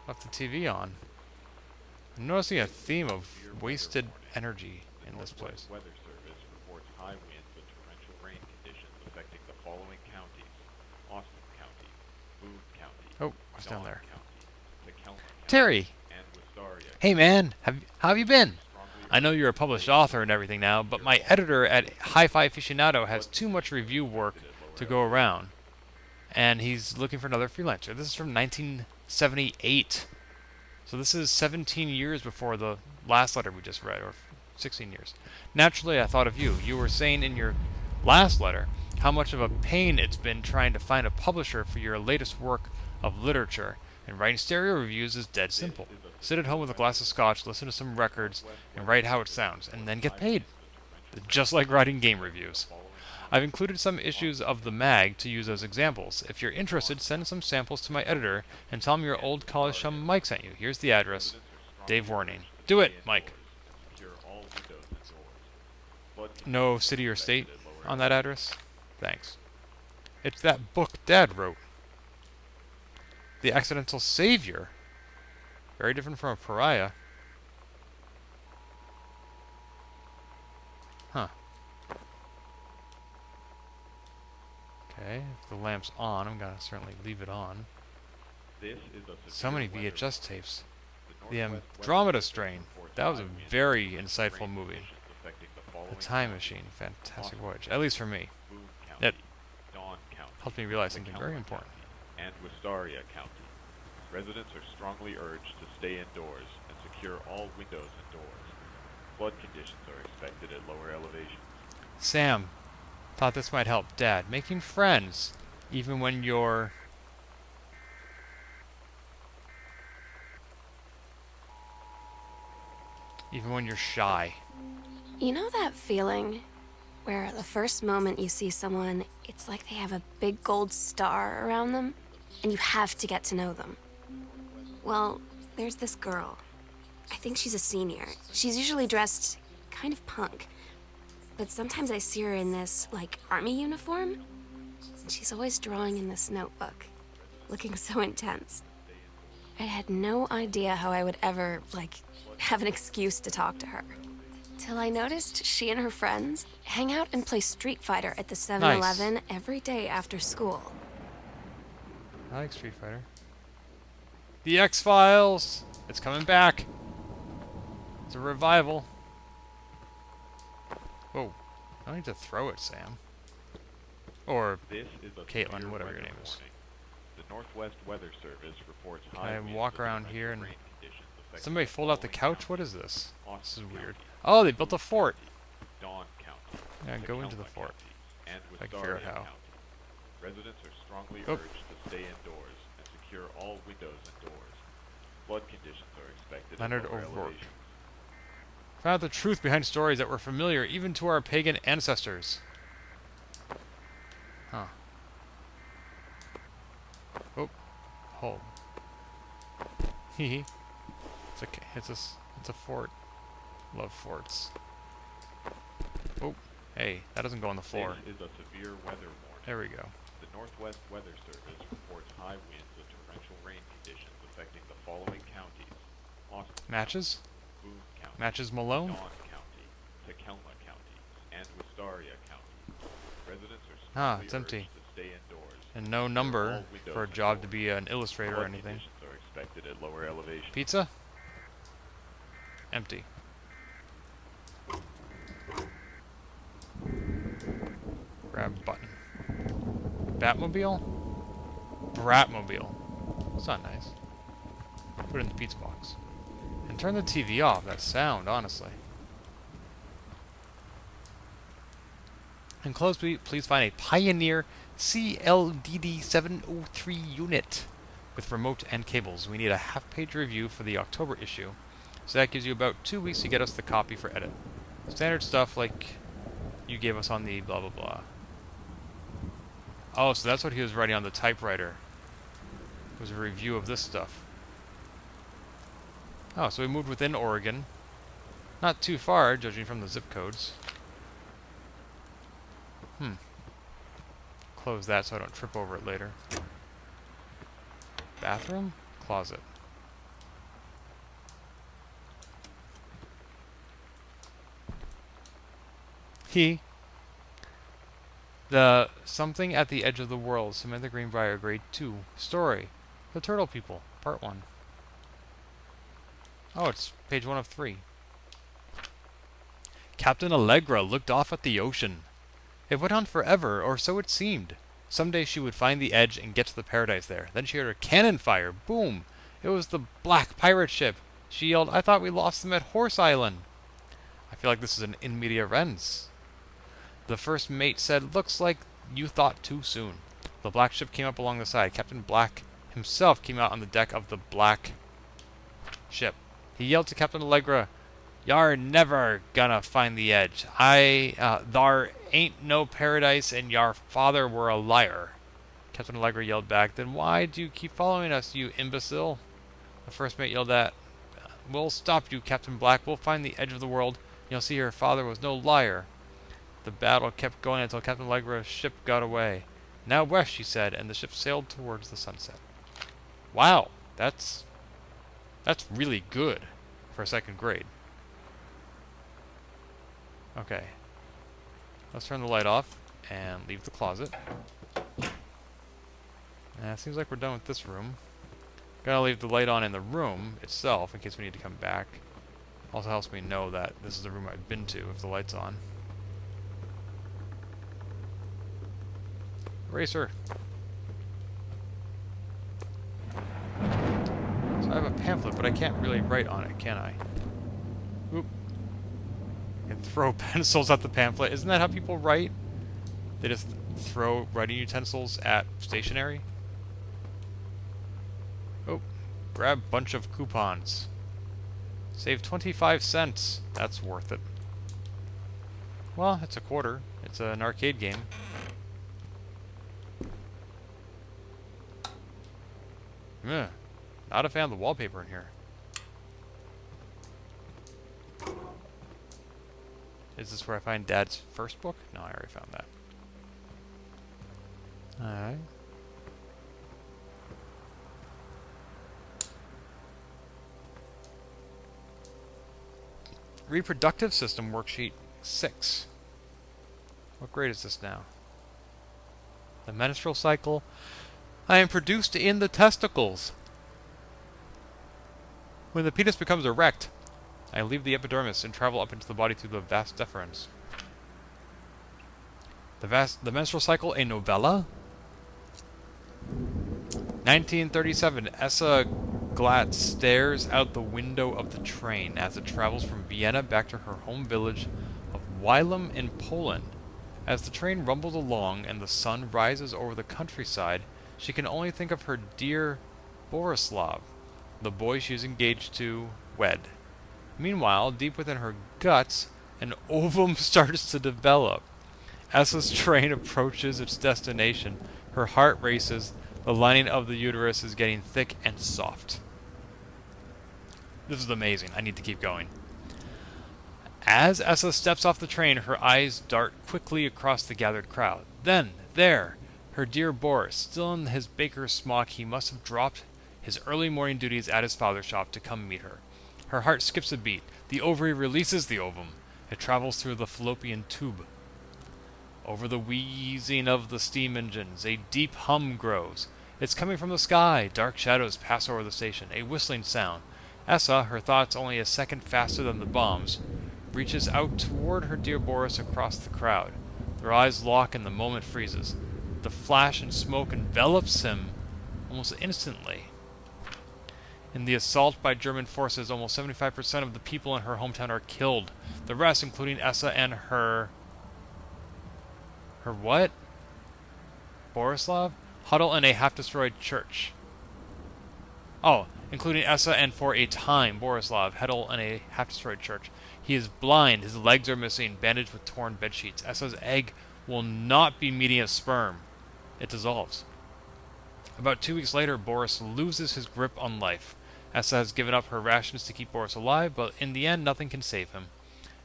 Left the TV on. I'm noticing a theme of wasted energy The in this Northwest place. Weather Service reports high winds and torrential rain conditions affecting the following counties: Austin County, Boone County, Oh, what's down Dawn there? County, Tacoma County, Terry! and Wistaria Hey County. man, how have you been? Residents are strongly I know urged you're a to published stay author and indoors everything and now, but secure my all editor windows at and doors. Hi-Fi Aficionado has Flood too much conditions are review work expected at lower to go elevations. around, and he's looking for another freelancer. This is from 1978. So this is 17 years before the last letter we just read, or 16 years. Naturally, I thought of you. You were saying in your last letter how much of a pain it's been trying to find a publisher for your latest work of literature, and writing stereo reviews is dead This simple. is a Sit at severe home with a weather glass of warning. scotch, listen to some The records, Northwest and Weather write how it Service sounds, and reports then get high paid. winds and torrential rain Just like writing conditions game affecting the reviews. following I've counties: included some issues Austin of the County, mag to use as examples. If you're Dawn interested, send some County, samples to my Tacoma editor and County, tell him your and old college Wistaria chum Mike County. sent you. Here's the address. Residents are Dave strongly Warning. urged to Do it, stay Mike. indoors and secure all windows and doors. Flood No conditions are city or state expected at lower on that elevations. address? Thanks. It's that book Dad wrote. The Accidental Savior. Very different from a pariah. Huh. Okay, if the lamp's on, I'm gonna certainly leave it on. This is a So severe many weather VHS warning. tapes. The The Northwest Weather Andromeda Service Strain. reports That was high a winds and very torrential insightful rain movie. conditions affecting the The following Time counties: Machine. Fantastic Austin voyage. At County, least for me. Boone It County, Dawn County, helped me realize something very Tacoma important. County, and Wistaria County. Residents are strongly urged to stay indoors and secure all windows and doors. Flood conditions are expected at lower elevations. Sam thought this might help Dad. Making friends. Even when you're... Even when you're shy. You know that feeling where the first moment you see someone, it's like they have a big gold star around them, and you have to get to know them? Well, there's this girl. I think she's a senior. She's usually dressed kind of punk, but sometimes I see her in this, like, army uniform, and she's always drawing in this notebook, looking so intense. I had no idea how I would ever, like, have an excuse to talk to her. Till I noticed she and her friends hang out and play Street Fighter at the 7-Eleven every day after school. I like Street Fighter. The X-Files! It's coming back! It's a revival. Whoa. I don't need to throw it, Sam. Or This is a Caitlin, severe whatever your weather name is. warning. The Northwest Weather Service reports Can high I winds walk and around torrential here and... rain conditions affecting Somebody the fold out the following couch? What counties: is this? This is Austin weird. County, Oh, they built a fort! County, Dawn County, Yeah, go into the Tacoma fort. County, and If I can figure out Wistaria how. County. Residents are strongly Oh. urged to stay indoors and secure all windows and doors. Flood conditions are expected Leonard at lower O'Rourke. elevations. Found out the truth behind stories that were familiar even to our pagan ancestors. Huh. Oh. Hold. Hee it's a fort. Love forts. Oh. Hey, that doesn't go on the floor. This is a severe weather warning. There we go. The Northwest Weather Service reports high winds and torrential rain conditions affecting the following counties: Austin Matches? County, Boone County, Matches Malone? Dawn County, Tacoma County, and Wistaria County. Residents are Ah, strongly it's urged empty. to stay indoors And no secure number all windows for a and job to doors. be an illustrator or Flood anything. conditions are expected at lower elevations. Pizza? Empty. Grab button. Batmobile? Bratmobile. It's not nice. Put it in the pizza box. And turn the TV off. That sound, honestly. Enclosed, please find a Pioneer CLDD703 unit with remote and cables. We need a half-page review for the October issue, so that gives you about 2 weeks to get us the copy for edit. Standard stuff like you gave us on the blah blah blah. Oh, so that's what he was writing on the typewriter. It was a review of this stuff. Oh, so we moved within Oregon. Not too far, judging from the zip codes. Close that so I don't trip over it later. Bathroom? Closet. He. The Something at the Edge of the World, Samantha Greenbrier, Grade 2. Story. The Turtle People, Part 1. Oh, it's page 1 of 3. Captain Allegra looked off at the ocean. It went on forever, or so it seemed. Someday she would find the edge and get to the paradise there. Then she heard a cannon fire. Boom! It was the black pirate ship. She yelled, "I thought we lost them at Horse Island." I feel like this is an in media res. The first mate said, "Looks like you thought too soon." The black ship came up along the side. Captain Black himself came out on the deck of the black ship. He yelled to Captain Allegra, "Y'ar never gonna find the edge. Thar ain't no paradise and y'ar father were a liar." Captain Allegra yelled back, "Then why do you keep following us, you imbecile?" The first mate yelled at, "We'll stop you, Captain Black. We'll find the edge of the world. You'll see your father was no liar." The battle kept going until Captain Allegra's ship got away. "Now west," she said, and the ship sailed towards the sunset. Wow, that's really good for second grade. Okay. Let's turn the light off and leave the closet. It seems like we're done with this room. Gotta leave the light on in the room itself in case we need to come back. Also helps me know that this is the room I've been to if the light's on. Eraser. So I have a pamphlet, but I can't really write on it, can I? Oop. I can throw pencils at the pamphlet. Isn't that how people write? They just throw writing utensils at stationery? Oh, grab bunch of coupons. Save 25 cents. That's worth it. Well, it's a quarter. It's an arcade game. Ugh. Not a fan of the wallpaper in here. Is this where I find Dad's first book? No, I already found that. Alright. Reproductive System Worksheet 6. What grade is this now? The menstrual cycle. I am produced in the testicles. When the penis becomes erect, I leave the epidermis and travel up into the body through the vas deferens. The menstrual cycle, a novella? 1937, Essa Glatt stares out the window of the train as it travels from Vienna back to her home village of Wylam in Poland. As the train rumbles along and the sun rises over the countryside, she can only think of her dear Borislav, the boy she is engaged to wed. Meanwhile, deep within her guts, an ovum starts to develop. As train approaches its destination, her heart races, the lining of the uterus is getting thick and soft. This is amazing. I need to keep going. As Essa steps off the train, her eyes dart quickly across the gathered crowd. Then, there, her dear Boris, still in his baker's smock. He must have dropped his early morning duties at his father's shop to come meet her. Her heart skips a beat. The ovary releases the ovum. It travels through the fallopian tube. Over the wheezing of the steam engines, a deep hum grows. It's coming from the sky. Dark shadows pass over the station. A whistling sound. Essa, her thoughts only a second faster than the bombs, reaches out toward her dear Boris across the crowd. Their eyes lock and the moment freezes. The flash and smoke envelops him almost instantly. In the assault by German forces, almost 75% of the people in her hometown are killed. The rest, including Essa and her what? Borislav? Huddle in a half-destroyed church. Oh, including Essa and for a time, Borislav, huddle in a half-destroyed church. He is blind, his legs are missing, bandaged with torn bedsheets. Essa's egg will not be meeting a sperm. It dissolves. About 2 weeks later, Boris loses his grip on life. Essa has given up her rations to keep Boris alive, but in the end, nothing can save him.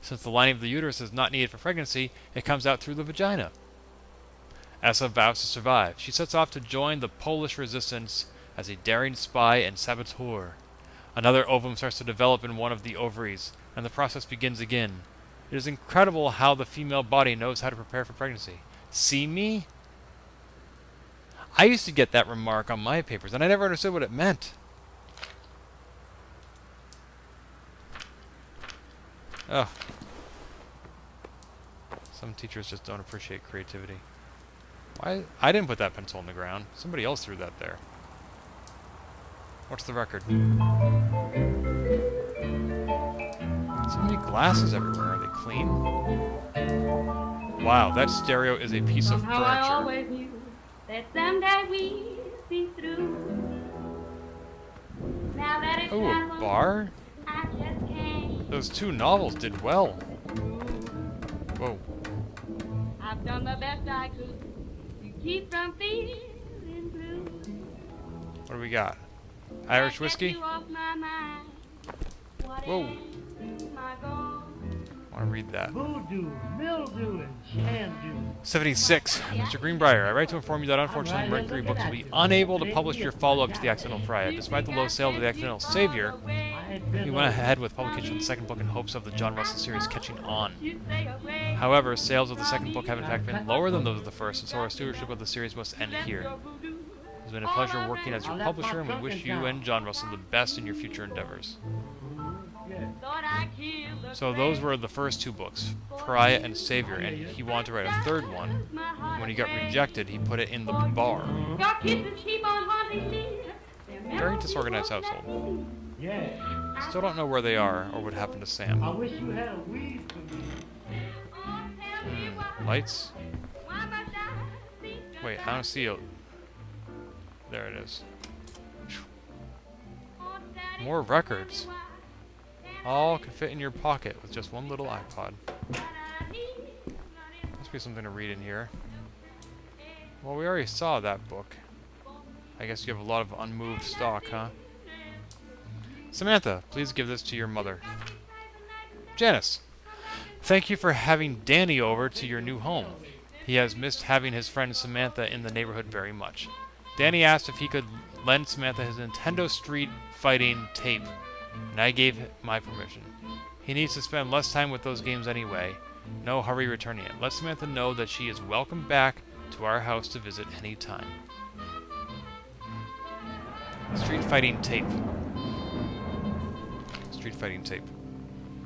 Since the lining of the uterus is not needed for pregnancy, it comes out through the vagina. Essa vows to survive. She sets off to join the Polish resistance as a daring spy and saboteur. Another ovum starts to develop in one of the ovaries, and the process begins again. It is incredible how the female body knows how to prepare for pregnancy. See me? I used to get that remark on my papers, and I never understood what it meant. Ugh. Some teachers just don't appreciate creativity. Why? I didn't put that pencil on the ground. Somebody else threw that there. What's the record? So many glasses everywhere. Are they clean? Wow, that stereo is a piece of Somehow I furniture. always knew that someday we'd see through. Now that it's Oh, a happened, bar? I just can't. Those two novels did well. Whoa. I've done the best I could to keep from feeling blue. What do we got? Irish whiskey? You off my mind. Whoa. Am I gone? I want to read that. Voodoo, mildew, and shandu. 76. Mr. Greenbrier, I write to inform you that unfortunately Mercury Books will be unable to publish your follow-up to The Accidental Pariah. Despite the low sales of The Accidental Savior, we went ahead with publication of the second book in hopes of the John Russell series catching on. However, sales of the second book have in fact been lower than those of the first, and so our stewardship of the series must end here. It's been a pleasure working as your publisher, and we wish you and John Russell the best in your future endeavors. So those were the first two books, Pariah and Savior, and he wanted to write a third one. When he got rejected, he put it in the bar. Very disorganized household. Yeah. Still don't know where they are or what happened to I Sam. wish you had a weed for me. Lights? Wait, I don't see it. There it is. More records. All can fit in your pocket with just one little iPod. Must be something to read in here. Well, we already saw that book. I guess you have a lot of unmoved stock, huh? Samantha, please give this to your mother. Janice, thank you for having Danny over to your new home. He has missed having his friend Samantha in the neighborhood very much. Danny asked if he could lend Samantha his Nintendo Street Fighting tape, and I gave my permission. He needs to spend less time with those games anyway. No hurry returning it. Let Samantha know that she is welcome back to our house to visit any time. Street Fighting tape. Street Fighting tape.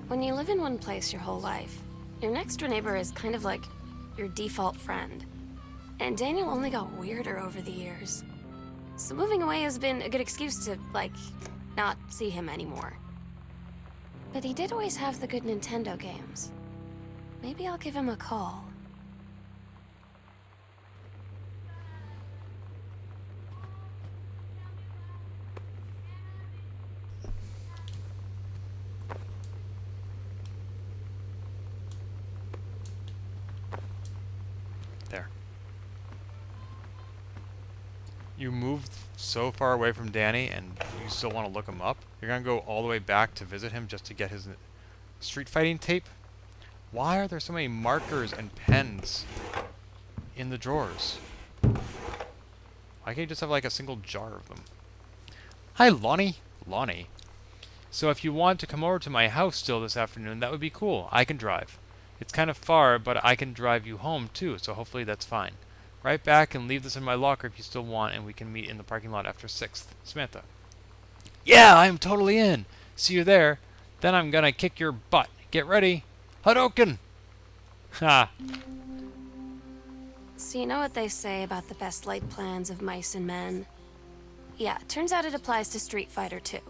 When you live in one place your whole life, your next door neighbor is kind of like your default friend. And Daniel only got weirder over the years. So moving away has been a good excuse to, like, not see him anymore. But he did always have the good Nintendo games. Maybe I'll give him a call. There. You moved so far away from Danny and you still want to look him up? You're going to go all the way back to visit him just to get his Street Fighting tape? Why are there so many markers and pens in the drawers? Why can't you just have like a single jar of them? Hi, Lonnie. Lonnie. So if you want to come over to my house still this afternoon, that would be cool. I can drive. It's kind of far, but I can drive you home too, so hopefully that's fine. Write back and leave this in my locker if you still want, and we can meet in the parking lot after 6th. Samantha. Yeah, I'm totally in. See you there. Then I'm gonna kick your butt. Get ready. Hadouken! Ha! So you know what they say about the best laid plans of mice and men? Yeah, turns out it applies to Street Fighter too.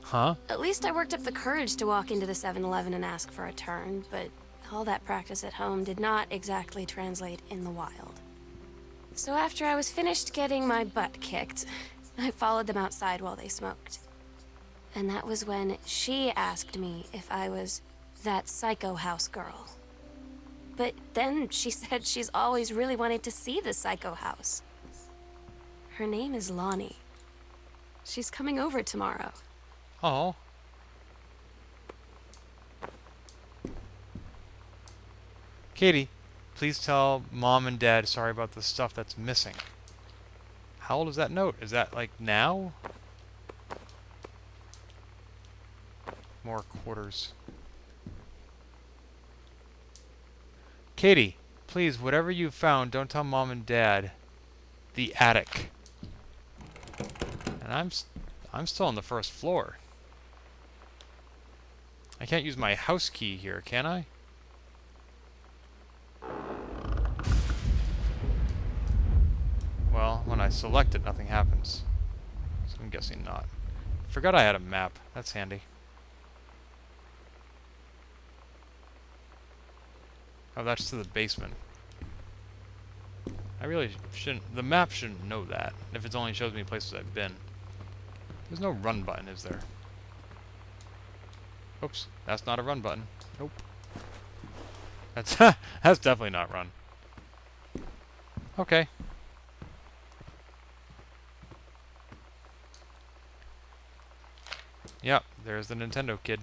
Huh? At least I worked up the courage to walk into the 7-Eleven and ask for a turn, but all that practice at home did not exactly translate in the wild. So after I was finished getting my butt kicked, I followed them outside while they smoked. And that was when she asked me if I was that psycho house girl. But then she said she's always really wanted to see the psycho house. Her name is Lonnie. She's coming over tomorrow. Oh. Katie, please tell Mom and Dad sorry about the stuff that's missing. How old is that note? Is that like now? More quarters. Katie, please, whatever you found, don't tell Mom and Dad. The attic. And I'm still on the first floor. I can't use my house key here, can I? Well, when I select it, nothing happens. So I'm guessing not. Forgot I had a map. That's handy. Oh, that's to the basement. I really shouldn't... The map shouldn't know that, if it only shows me places I've been. There's no run button, is there? Oops, that's not a run button. Nope. That's that's definitely not run. Okay. Yep, there's the Nintendo kid.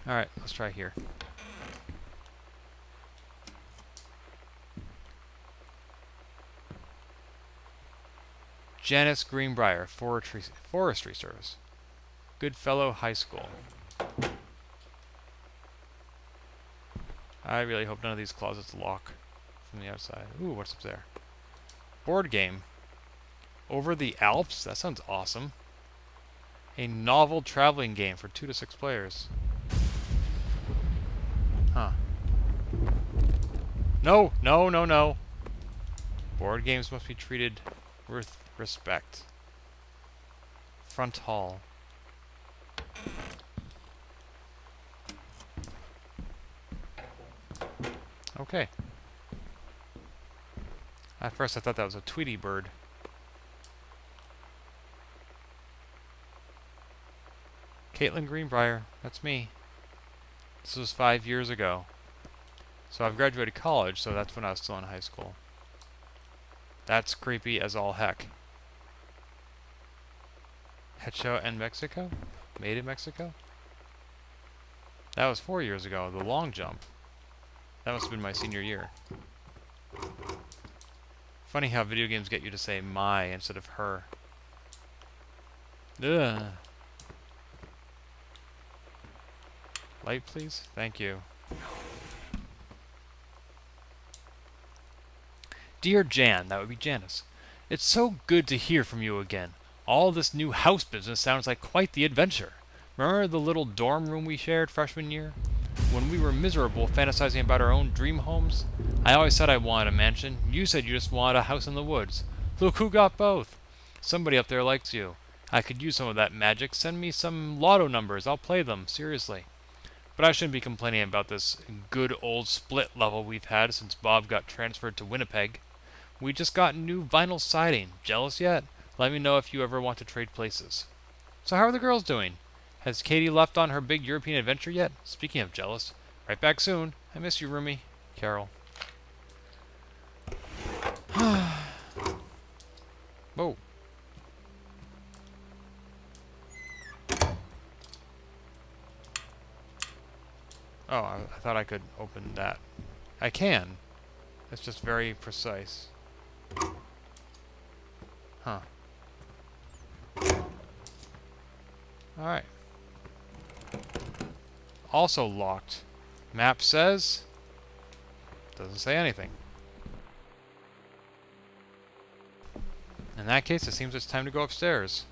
Alright, let's try here. Janice Greenbrier, Forestry Service. Goodfellow High School. I really hope none of these closets lock from the outside. Ooh, what's up there? Board game. Over the Alps? That sounds awesome. A novel traveling game for 2 to 6 players. Huh. No, no, no, no. Board games must be treated with respect. Front hall. Okay. At first I thought that was a Tweety bird. Caitlin Greenbrier, that's me. This was 5 years ago. So I've graduated college, so that's when I was still in high school. That's creepy as all heck. Hecho in Mexico? Made in Mexico? That was 4 years ago, the long jump. That must have been my senior year. Funny how video games get you to say my instead of her. Ugh. Light, please? Thank you. Dear Jan, that would be Janice. It's so good to hear from you again. All this new house business sounds like quite the adventure. Remember the little dorm room we shared freshman year? When we were miserable fantasizing about our own dream homes? I always said I wanted a mansion. You said you just wanted a house in the woods. Look who got both. Somebody up there likes you. I could use some of that magic. Send me some lotto numbers. I'll play them. Seriously. But I shouldn't be complaining about this good old split level we've had since Bob got transferred to Winnipeg. We just got new vinyl siding. Jealous yet? Let me know if you ever want to trade places. So how are the girls doing? Has Katie left on her big European adventure yet? Speaking of jealous. Right back soon. I miss you, roomie. Carol. Whoa. Oh, I thought I could open that. I can. It's just very precise. Huh. Alright. Also locked. Map says... Doesn't say anything. In that case, it seems it's time to go upstairs.